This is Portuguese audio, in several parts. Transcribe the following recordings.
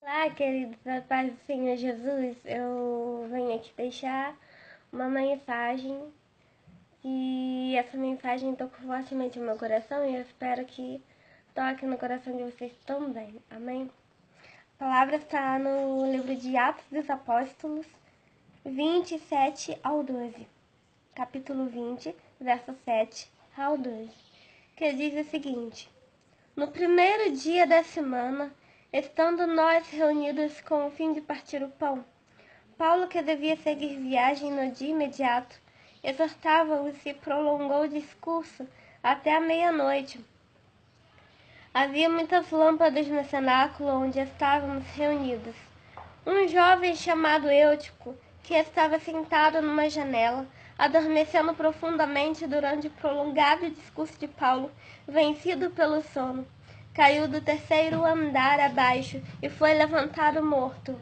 Olá, queridos, da paz do Senhor Jesus. Eu venho aqui deixar uma mensagem e essa mensagem tocou fortemente no meu coração e eu espero que toque no coração de vocês também. Amém? A palavra está no livro de Atos dos Apóstolos, 27 ao 12. Capítulo 20, verso 7 ao 12, que diz o seguinte: No primeiro dia da semana, estando nós reunidos com o fim de partir o pão, Paulo, que devia seguir viagem no dia imediato, exortava-os e prolongou o discurso até a meia-noite. Havia muitas lâmpadas no cenáculo onde estávamos reunidos. Um jovem chamado Eutico, que estava sentado numa janela, adormecendo profundamente durante o prolongado discurso de Paulo, vencido pelo sono, caiu do terceiro andar abaixo e foi levantado morto.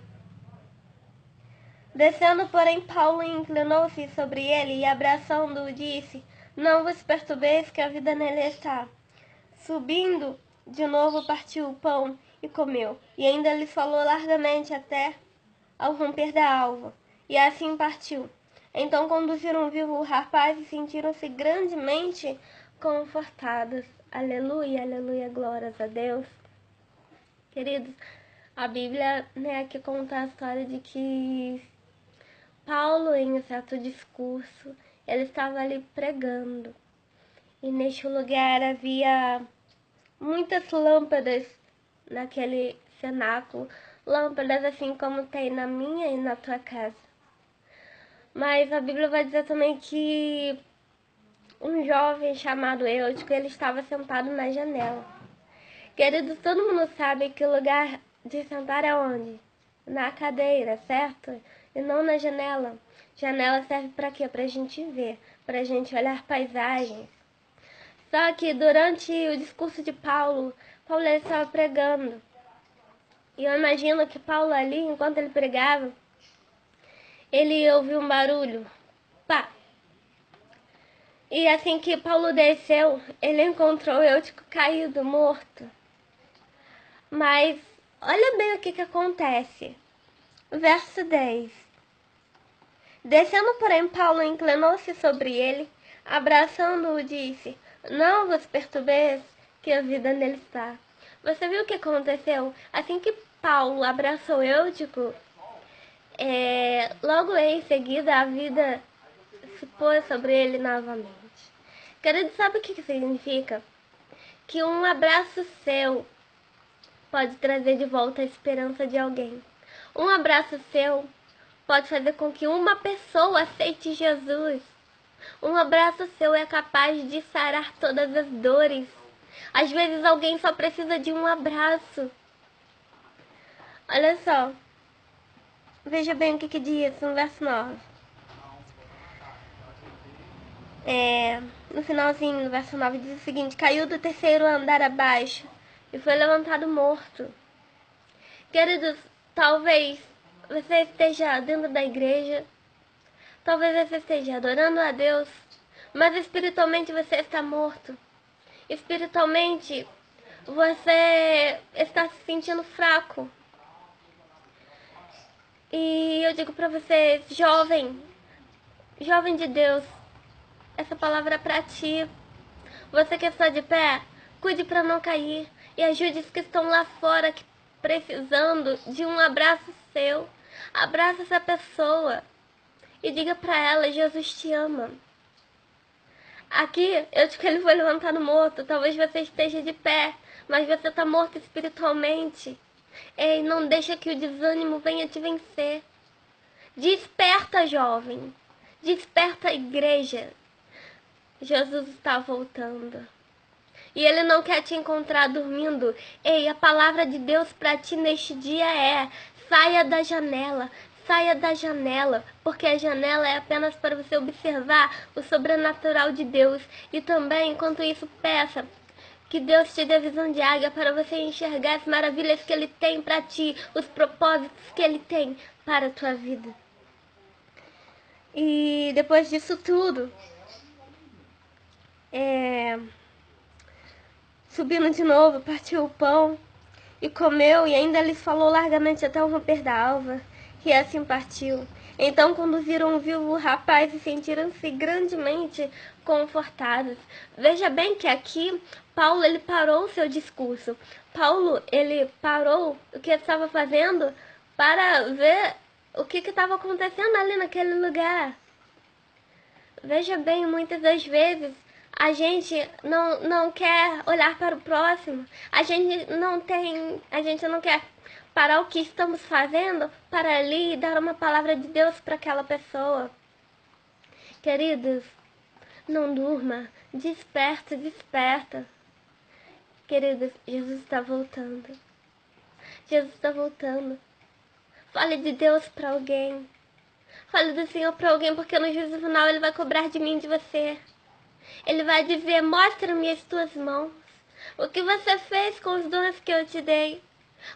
Descendo, porém, Paulo inclinou-se sobre ele e, abraçando-o, disse: Não vos perturbeis, que a vida nele está. Subindo, de novo partiu o pão e comeu, e ainda lhes falou largamente até ao romper da alva, e assim partiu. Então conduziram vivo o rapaz e sentiram-se grandemente confortados. Aleluia, aleluia, glórias a Deus. Queridos, a Bíblia, aqui conta a história de que Paulo, em um certo discurso, ele estava ali pregando. E neste lugar havia muitas lâmpadas naquele cenáculo, lâmpadas assim como tem na minha e na tua casa. Mas a Bíblia vai dizer também que um jovem chamado Eutico, ele estava sentado na janela. Queridos, todo mundo sabe que o lugar de sentar é onde? Na cadeira, certo? E não na janela. Janela serve para quê? Para a gente ver, para a gente olhar paisagens. Só que durante o discurso de Paulo ele estava pregando. E eu imagino que Paulo ali, enquanto ele pregava, ele ouviu um barulho. Pá! E assim que Paulo desceu, ele encontrou Eutico caído, morto. Mas olha bem o que acontece. Verso 10. Descendo, porém, Paulo inclinou-se sobre ele, abraçando-o, disse: Não vos perturbeis, que a vida nele está. Você viu o que aconteceu? Assim que Paulo abraçou Eutico, logo em seguida a vida se pôs sobre ele novamente. Querido, sabe o que significa? Que um abraço seu pode trazer de volta a esperança de alguém. Um abraço seu pode fazer com que uma pessoa aceite Jesus. Um abraço seu é capaz de sarar todas as dores. Às vezes alguém só precisa de um abraço. Olha só. Veja bem o que diz no verso 9. No finalzinho, no verso 9, diz o seguinte: Caiu do terceiro andar abaixo e foi levantado morto. Queridos, talvez você esteja dentro da igreja, talvez você esteja adorando a Deus, mas espiritualmente você está morto. Espiritualmente você está se sentindo fraco. E eu digo para você, jovem de Deus, essa palavra é para ti. Você que está de pé, cuide para não cair e ajude os que estão lá fora precisando de um abraço seu. Abraça essa pessoa e diga para ela: Jesus te ama. Aqui, eu digo que ele foi levantado morto. Talvez você esteja de pé, mas você está morto espiritualmente. Ei, não deixa que o desânimo venha te vencer. Desperta, jovem. Desperta, igreja. Jesus está voltando. E ele não quer te encontrar dormindo. Ei, a palavra de Deus para ti neste dia é: saia da janela. Saia da janela, porque a janela é apenas para você observar o sobrenatural de Deus. E também, enquanto isso, peça que Deus te dê visão de águia para você enxergar as maravilhas que Ele tem para ti, os propósitos que Ele tem para a tua vida. E depois disso tudo, subindo de novo, partiu o pão e comeu, e ainda lhes falou largamente até o romper da alva, e assim partiu. Então conduziram o vivo rapaz e sentiram-se grandemente confortados. Veja bem que aqui Paulo ele parou o seu discurso. Paulo ele parou o que estava fazendo para ver o que estava acontecendo ali naquele lugar. Veja bem, muitas das vezes a gente não quer olhar para o próximo. A gente não quer parar o que estamos fazendo para ali dar uma palavra de Deus para aquela pessoa. Queridos, não durma, desperta, desperta. Queridos, Jesus está voltando. Jesus está voltando. Fale de Deus para alguém. Fale do Senhor para alguém, porque no juízo final Ele vai cobrar de mim e de você. Ele vai dizer, mostra-me as tuas mãos. O que você fez com os dons que eu te dei?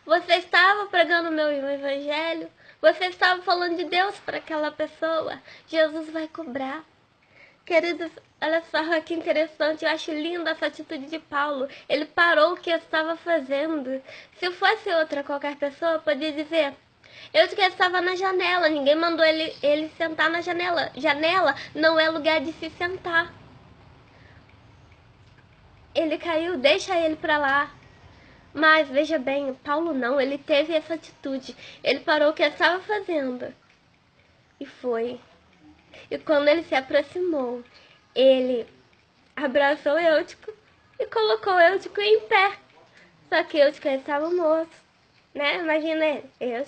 Você estava pregando o meu evangelho? Você estava falando de Deus para aquela pessoa? Jesus vai cobrar. Queridos, olha só que interessante, eu acho linda essa atitude de Paulo. Ele parou o que estava fazendo. Se fosse outra qualquer pessoa, podia dizer, eu que estava na janela, ninguém mandou ele sentar na janela. Janela não é lugar de se sentar. Ele caiu, deixa ele para lá. Mas veja bem, Paulo não, ele teve essa atitude. Ele parou o que estava fazendo e foi. E quando ele se aproximou, ele abraçou Eutico e colocou Eutico em pé. Só que Eutico estava morto, né? Imagina ele,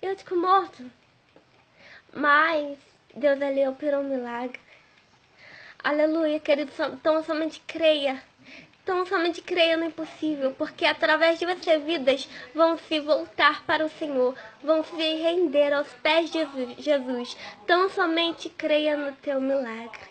Eutico morto. Mas Deus ali operou um milagre. Aleluia, querido, então somente creia. Então somente creia no impossível, porque através de você vidas vão se voltar para o Senhor, vão se render aos pés de Jesus. Então somente creia no teu milagre.